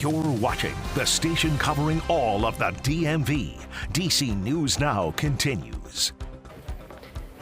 You're watching the station covering all of the DMV. DC News Now continues.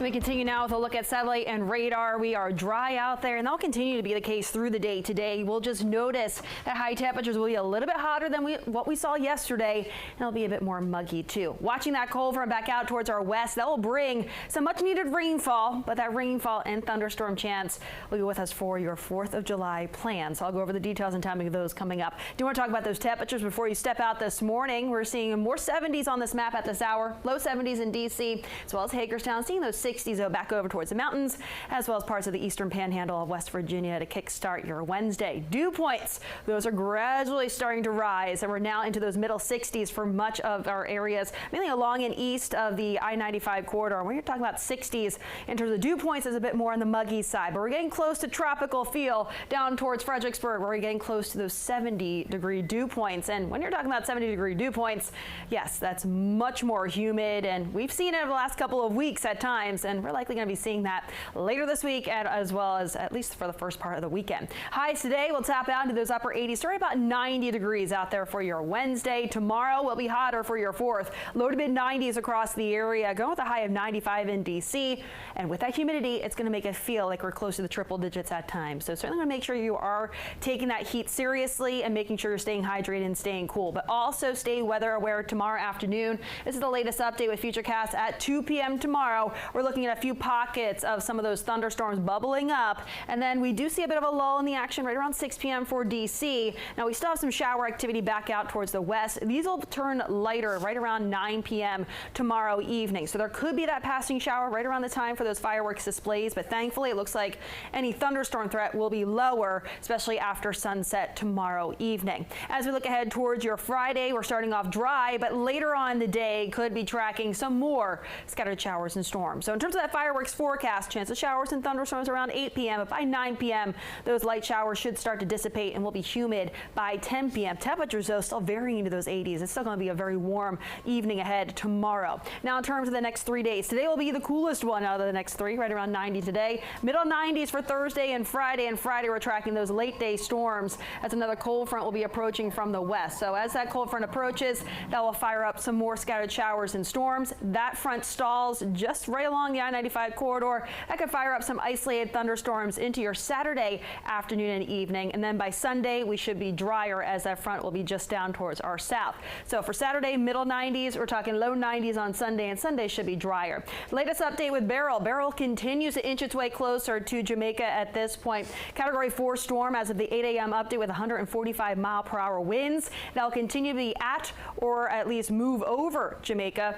We continue now with a look at satellite and radar. We are dry out there, and that'll continue to be the case through the day today. We'll just notice that high temperatures will be a little bit hotter than what we saw yesterday, and it'll be a bit more muggy too. Watching that cold front back out towards our west, that will bring some much needed rainfall, but that rainfall and thunderstorm chance will be with us for your 4th of July plans. So I'll go over the details and timing of those coming up. Do you want to talk about those temperatures before you step out this morning? We're seeing more 70s on this map at this hour, low 70s in DC, as well as Hagerstown, seeing those 60s though back over towards the mountains, as well as parts of the eastern panhandle of West Virginia to kickstart your Wednesday. Dew points, those are gradually starting to rise, and we're now into those middle 60s for much of our areas, mainly along and east of the I-95 corridor. When you're talking about 60s in terms of dew points, is a bit more on the muggy side, but we're getting close to tropical feel down towards Fredericksburg, where we're getting close to those 70-degree dew points. And when you're talking about 70-degree dew points, yes, that's much more humid, and we've seen it over the last couple of weeks at times, and we're likely going to be seeing that later this week, and as well as at least for the first part of the weekend. Highs today will tap out into those upper 80s, starting about 90 degrees out there for your Wednesday. Tomorrow will be hotter for your 4th. Low to mid 90s across the area, going with a high of 95 in DC. And with that humidity, it's going to make it feel like we're close to the triple digits at times. So certainly want to make sure you are taking that heat seriously and making sure you're staying hydrated and staying cool, but also stay weather aware tomorrow afternoon. This is the latest update with Futurecast at 2 p.m. tomorrow. We're looking at a few pockets of some of those thunderstorms bubbling up, and then we do see a bit of a lull in the action right around 6 p.m. for DC. Now we still have some shower activity back out towards the west. These will turn lighter right around 9 p.m. tomorrow evening, so there could be that passing shower right around the time for those fireworks displays, but thankfully it looks like any thunderstorm threat will be lower, especially after sunset tomorrow evening. As we look ahead towards your Friday, we're starting off dry, but later on in the day could be tracking some more scattered showers and storms. So in terms of that fireworks forecast, chance of showers and thunderstorms around 8 p.m. But by 9 p.m., those light showers should start to dissipate and will be humid by 10 p.m. Temperatures, though, still varying into those 80s. It's still going to be a very warm evening ahead tomorrow. Now, in terms of the next 3 days, today will be the coolest one out of the next 3, right around 90 today. Middle 90s for Thursday and Friday. And Friday, we're tracking those late day storms as another cold front will be approaching from the west. So as that cold front approaches, that will fire up some more scattered showers and storms. That front stalls just right along the I-95 corridor. That could fire up some isolated thunderstorms into your Saturday afternoon and evening. And then by Sunday, we should be drier as that front will be just down towards our south. So for Saturday, middle 90s, we're talking low 90s on Sunday, and Sunday should be drier. Latest update with Beryl. Beryl continues to inch its way closer to Jamaica at this point. Category 4 storm as of the 8 a.m. update with 145-mile-per-hour winds. That'll continue to be at or at least move over Jamaica,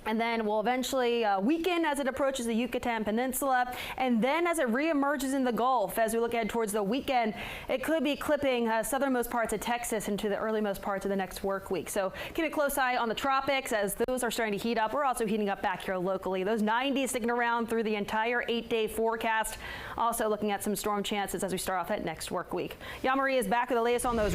and then we'll eventually weaken as it approaches the Yucatan Peninsula, and then as it reemerges in the Gulf. As we look ahead towards the weekend, it could be clipping southernmost parts of Texas into the earlymost parts of the next work week. So keep a close eye on the tropics as those are starting to heat up. We're also heating up back here locally. Those 90s sticking around through the entire 8-day forecast. Also looking at some storm chances as we start off that next work week. Marie is back with the latest on those roads.